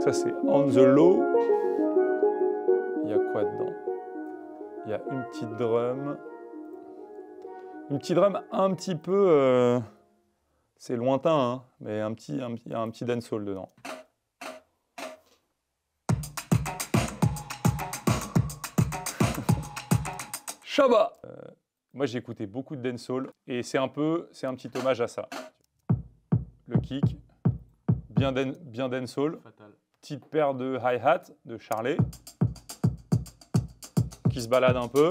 Ça, c'est On the Low. Il y a quoi dedans? Il y a une petite drum. Une petite drum un petit peu... c'est lointain, hein, mais il y a un petit dancehall dedans. Shabba! Moi, j'ai écouté beaucoup de dancehall et c'est un petit hommage à ça. Le kick, bien dancehall, petite paire de hi-hat de Charlet qui se balade un peu.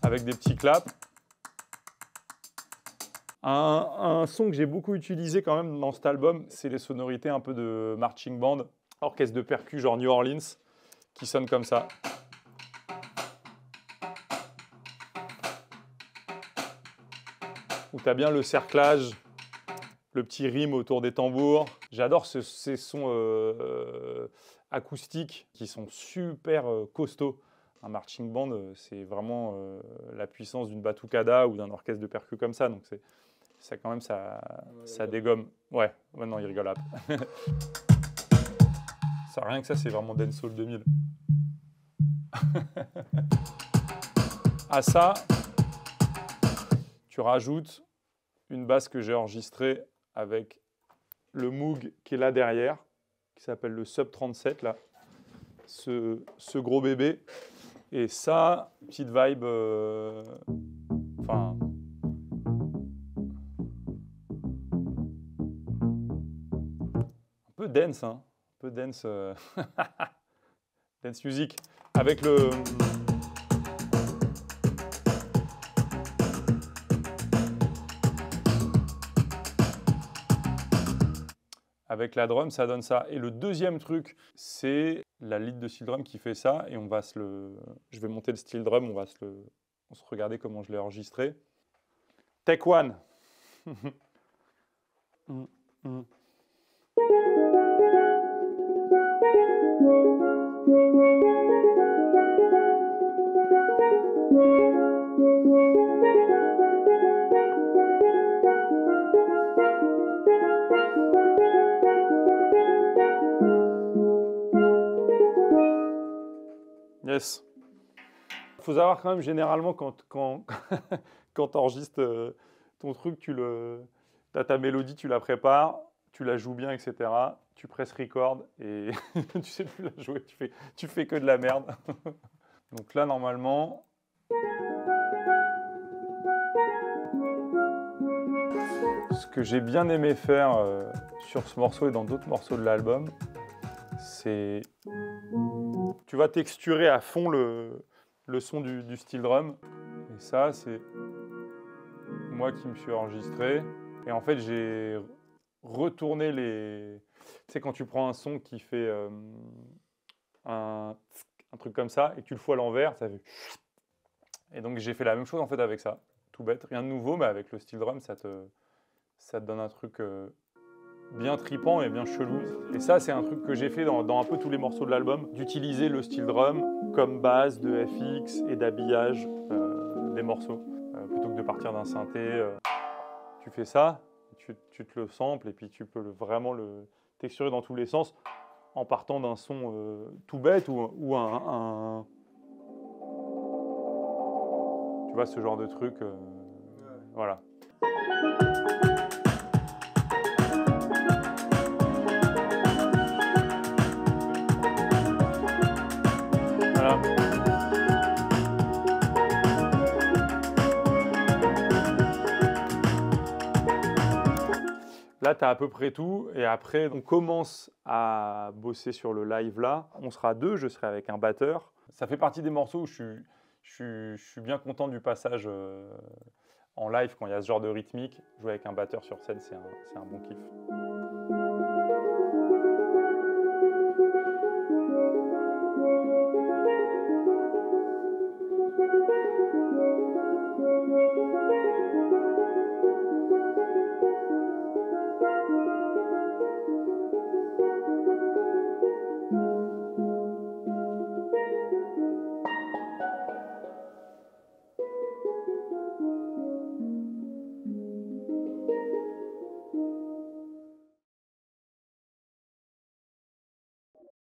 Avec des petits claps. Un son que j'ai beaucoup utilisé quand même dans cet album, c'est les sonorités un peu de marching band, orchestre de percus genre New Orleans, qui sonne comme ça. Où tu as bien le cerclage, le petit rime autour des tambours. J'adore ces sons acoustiques qui sont super costauds. Un marching band, c'est vraiment la puissance d'une batucada ou d'un orchestre de percus comme ça. Donc ça quand même, ça dégomme. Ouais, non, il rigole. Ça, rien que ça, c'est vraiment Dancehall 2000. À ça, tu rajoutes une basse que j'ai enregistrée avec le Moog qui est là derrière, qui s'appelle le Sub 37, là. Ce gros bébé. Et ça, petite vibe... Enfin... un peu dance, hein. Un peu dance... dance music. Avec le... Avec la drum, ça donne ça. Et le deuxième truc, c'est la lead de steel drum qui fait ça. Et on va je vais monter le steel drum, on va se regarder comment je l'ai enregistré. Take one. Yes. Il faut savoir quand même, généralement, quand tu enregistres ton truc, tu as ta mélodie, tu la prépares, tu la joues bien, etc. Tu presses record et tu sais plus la jouer, tu fais que de la merde. Donc là, normalement... Ce que j'ai bien aimé faire sur ce morceau et dans d'autres morceaux de l'album, c'est... Tu vas texturer à fond le son du steel drum. Et ça, c'est moi qui me suis enregistré. Et en fait, j'ai retourné les... Tu sais, quand tu prends un son qui fait un truc comme ça et que tu le fous à l'envers, ça fait... Et donc, j'ai fait la même chose en fait avec ça. Tout bête, rien de nouveau, mais avec le steel drum, ça te donne un truc... bien tripant et bien chelou. Et ça, c'est un truc que j'ai fait dans un peu tous les morceaux de l'album, d'utiliser le steel drum comme base de FX et d'habillage des morceaux. Plutôt que de partir d'un synthé, tu fais ça, tu te le samples et puis tu peux vraiment le texturer dans tous les sens en partant d'un son tout bête ou tu vois, ce genre de truc. Voilà. Là, tu as à peu près tout. Et après, on commence à bosser sur le live là. On sera deux, je serai avec un batteur. Ça fait partie des morceaux où je suis bien content du passage en live quand il y a ce genre de rythmique. Jouer avec un batteur sur scène, c'est un bon kiff.